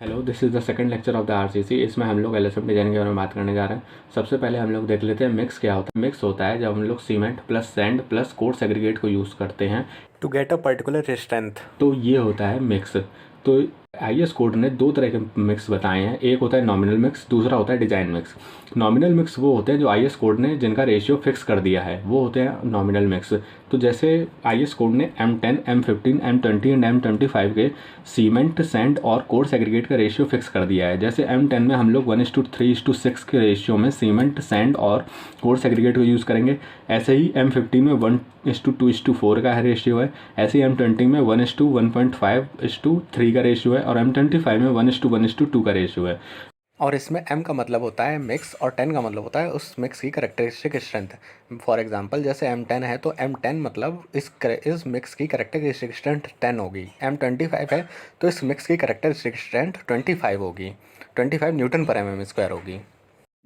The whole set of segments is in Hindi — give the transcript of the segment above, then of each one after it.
Hello, this is the second lecture of the RCC. इसमें हम लोग एलएसएम डिजाइन के बारे में बात करने जा रहे हैं। सबसे पहले हम लोग देख लेते हैं मिक्स क्या होता है। मिक्स होता है जब हम लोग cement plus sand plus coarse aggregate को यूज़ करते हैं to get a particular strength. तो ये होता है मिक्स। तो आईएस कोड ने दो तरह के मिक्स बताए हैं, एक होता है नॉमिनल मिक्स, दूसरा होता है डिजाइन मिक्स। नॉमिनल मिक्स वो होते हैं जो आईएस कोड ने जिनका रेशियो फिक्स कर दिया है, वो होते हैं नॉमिनल मिक्स। तो जैसे आईएस कोड ने M10, M15, M20 and M25 के सीमेंट सैंड और कोर्स एग्रीगेट का रेशियो फिक्स कर दिया है। जैसे M10 में हम लोग 1:3:6 के रेशियो में सीमेंट सैंड और कोर्स एग्रीगेट को यूज़ करेंगे। ऐसे ही M15 में 1:2:4 का रेशियो है। ऐसे ही M20 में 1:1.5:3 का रेशियो है और M25 में 1:1:2 का रेशियो है। और इसमें M का मतलब होता है मिक्स और 10 का मतलब होता है उस मिक्स की करेक्टरिस्टिक स्ट्रेंथ। फॉर एग्जांपल जैसे M10 है तो M10 मतलब इस मिक्स की करेक्टरिस्टिक स्ट्रेंथ 10 होगी। M25 है तो इस मिक्स की करेक्टरिस्टिक स्ट्रेंथ 25 होगी, 25 न्यूटन पर mm² होगी।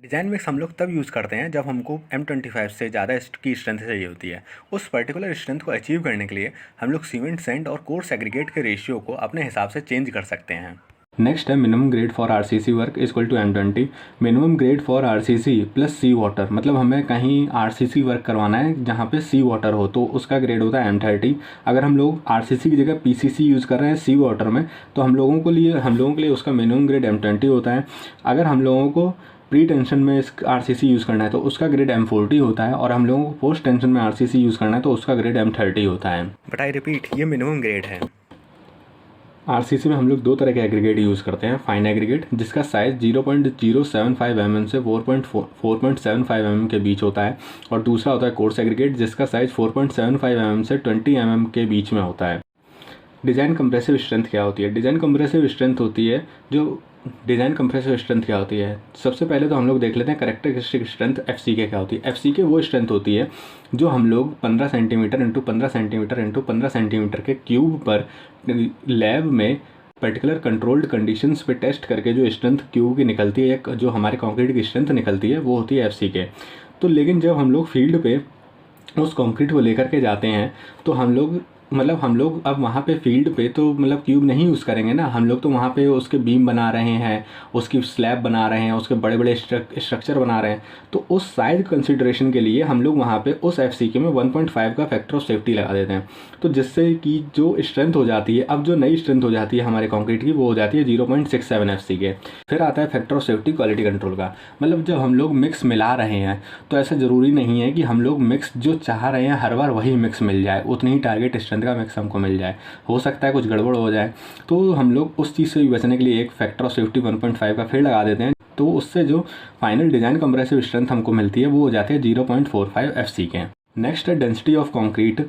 डिज़ाइन मिक्स हम लोग तब यूज़ करते हैं जब हमको M25 से ज़्यादा की स्ट्रेंथ चाहिए होती है। उस पर्टिकुलर स्ट्रेंथ को अचीव करने के लिए हम लोग सीमेंट सैंड और कोर्स एग्रीगेट के रेशियो को अपने हिसाब से चेंज कर सकते हैं। नेक्स्ट है minimum grade for RCC work equal to M20। Minimum grade for RCC plus sea water, मतलब हमें कहीं आरसीसी वर्क करवाना है जहाँ पे सी वाटर हो तो उसका ग्रेड होता है M30। अगर हम लोग आरसीसी की जगह पीसीसी यूज़ कर रहे हैं सी वाटर में तो हम लोगों के लिए उसका मिनिमम ग्रेड M20 होता है। अगर हम लोगों को प्री टेंशन में इस आरसीसी यूज़ करना है तो उसका ग्रेड M40 होता है, और हम लोगों को पोस्ट टेंशन में आरसीसी यूज़ करना है तो उसका ग्रेड M30 होता है। बट आई रिपीट, ये मिनिमम ग्रेड है। आरसीसी में हम लोग दो तरह के एग्रीगेट यूज़ करते हैं। फाइन एग्रीगेट जिसका साइज़ 0.075 mm से 4.75 mm के बीच होता है, और दूसरा होता है कोर्स एग्रीगेट जिसका साइज़ 4.75 mm से 20 mm के बीच में होता है। डिज़ाइन कंप्रेसिव स्ट्रेंथ क्या होती है? डिज़ाइन कंप्रेसिव स्ट्रेंथ होती है सबसे पहले तो हम लोग देख लेते हैं करेक्टरिस्टिक स्ट्रेंथ FCK क्या होती है। FCK वो स्ट्रेंथ होती है जो हम लोग 15 centimetre into 15 centimetre into 15 centimetre के क्यूब पर लैब में पर्टिकुलर कंट्रोल्ड कंडीशंस पे टेस्ट करके जो स्ट्रेंथ क्यूब की निकलती है या जो हमारे कंक्रीट की स्ट्रेंथ निकलती है वो होती है FCK। तो लेकिन जब हम लोग फील्ड पे उस कंक्रीट को लेकर के जाते हैं तो हम लोग अब वहाँ पे फील्ड पे तो क्यूब नहीं यूज़ करेंगे ना। हम लोग तो वहाँ पे उसके बीम बना रहे हैं, उसकी स्लैब बना रहे हैं, उसके बड़े बड़े स्ट्रक्चर बना रहे हैं। तो उस साइज कंसिडरेशन के लिए हम लोग वहाँ पे उस FCK में 1.5 का फैक्टर ऑफ सेफ्टी लगा देते हैं। तो जिससे कि जो स्ट्रेंथ हो जाती है, अब जो नई स्ट्रेंथ हो जाती है हमारे कॉन्क्रीट की, वो हो जाती है 0.67 FCK। फिर आता है factor of safety quality control का। जब हम लोग मिक्स मिला रहे हैं तो ऐसा ज़रूरी नहीं है कि हम लोग मिक्स जो चाह रहे हैं हर बार वही मिक्स मिल जाए, उतनी ही टारगेट स्ट्रेंथ का मिक्स हमको मिल जाए। हो सकता है कुछ गड़बड़ हो जाए, तो हम लोग उस चीज़ से भी बचने के लिए एक फैक्टर ऑफ सेफ्टी 1.5 का फिर लगा देते हैं। तो उससे जो फाइनल डिज़ाइन कंप्रेसिव स्ट्रेंथ हमको मिलती है वो हो जाती है 0.45 FCK। नेक्स्ट है डेंसिटी ऑफ कंक्रीट।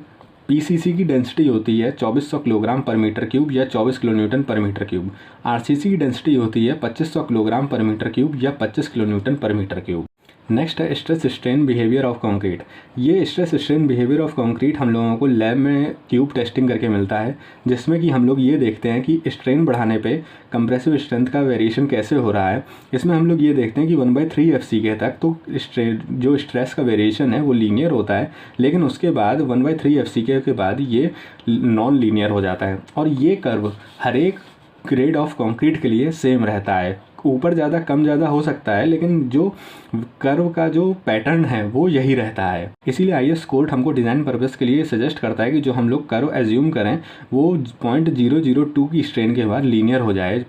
पीसीसी की डेंसिटी होती है 2400 किलोग्राम पर मीटर क्यूब या 24 kilo newton per metre cube. RCC की डेंसिटी होती है 2500 किलोग्राम पर मीटर क्यूब या 25 kilo newton per metre cube. Next है stress strain behaviour of concrete. ये stress strain behaviour of concrete हम लोगों को लैब में क्यूब टेस्टिंग करके मिलता है, जिसमें कि हम लोग ये देखते हैं कि स्ट्रेन बढ़ाने पे कंप्रेसिव स्ट्रेंथ का वेरिएशन कैसे हो रहा है। इसमें हम लोग ये देखते हैं कि 1/3 FCK तक तो जो स्ट्रेस का वेरिएशन है वो लीनियर होता है, लेकिन उसके बाद 1/3 FCK के बाद ये नॉन लीनियर हो जाता है। और ये कर्व हर एक ग्रेड ऑफ कंक्रीट के लिए सेम रहता है। ऊपर ज़्यादा कम ज़्यादा हो सकता है, लेकिन जो कर्व का जो पैटर्न है वो यही रहता है। इसीलिए आईएस कोड हमको डिज़ाइन पर्पस के लिए सजेस्ट करता है कि जो हम लोग कर्व एज्यूम करें वो 0.002 की स्ट्रेन के बाद लीनियर हो जाए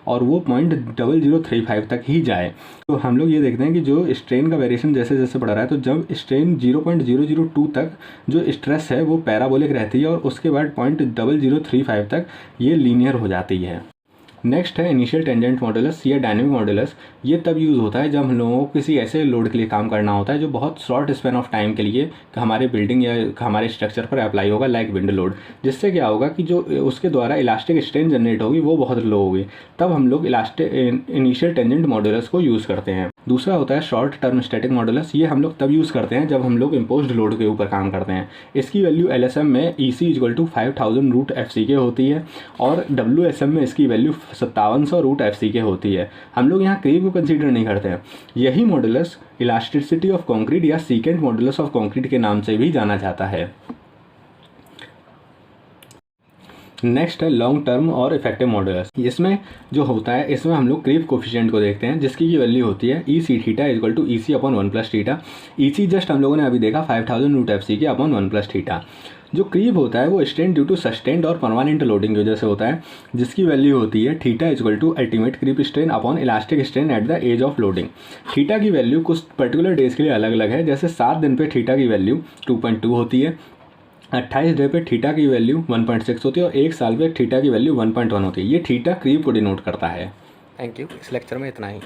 और वो 0.0035 तक ही जाए। तो हम लोग ये देखते हैं कि जो स्ट्रेन का वेरिएशन जैसे जैसे बढ़ रहा है, तो जब स्ट्रेन 0.002 तक जो स्ट्रेस है वो पैराबोलिक रहती है और उसके बाद 0.0035 तक ये लीनियर हो जाती है। नेक्स्ट है इनिशियल टेंजेंट मॉडुलस या डायनेमिक मॉडुलस। ये तब यूज़ होता है जब हम लोगों को किसी ऐसे लोड के लिए काम करना होता है जो बहुत शॉर्ट स्पैन ऑफ टाइम के लिए हमारे बिल्डिंग या हमारे स्ट्रक्चर पर अप्लाई होगा, लाइक विंड लोड। जिससे क्या होगा कि जो उसके द्वारा इलास्टिक स्ट्रेन जनरेट होगी वो बहुत लो होगी, तब हम लोग इनिशियल टेंजेंट मॉडुलस को यूज़ करते हैं। दूसरा होता है शॉर्ट टर्म स्टैटिक मॉडुलस। ये हम लोग तब यूज़ करते हैं जब हम लोग इम्पोज्ड लोड के ऊपर काम करते हैं। इसकी वैल्यू LSM में EC = 5000 रूट FCK होती है, और WSM में इसकी वैल्यू 5700 रूट FCK होती है। हम लोग यहाँ क्रीप को कंसीडर नहीं करते हैं। यही मॉडुलस इलास्टिसिटी ऑफ कंक्रीट या सीकेंट मॉडुलस ऑफ कंक्रीट के नाम से भी जाना जाता है। नेक्स्ट है लॉन्ग टर्म और इफेक्टिव मॉडुलस। इसमें जो होता है, इसमें हम लोग क्रीप कोफिशिएंट को देखते हैं, जिसकी की वैल्यू होती है E C theta equal to E C upon 1 plus theta. E C just हम लोगों ने अभी देखा 5000 रूट एफ सी के अपॉन 1 प्लस थीटा। जो क्रीप होता है वो स्ट्रेन ड्यू टू सस्टेन्ड और परमानेंट लोडिंग की वजह से होता है, जिसकी वैल्यू होती है theta equal to ultimate creep strain upon elastic strain at the age of loading. Theta की वैल्यू कुछ पर्टिकुलर डेज के लिए अलग अलग है, जैसे 7 दिन पे थीटा की वैल्यू 2.2 होती है, 28 डे पे थीटा की वैल्यू 1.6 होती है और 1 साल पे थीटा की वैल्यू 1.1 होती है। ये थीटा क्रीप को डिनोट करता है। Thank you. इस लेक्चर में इतना ही।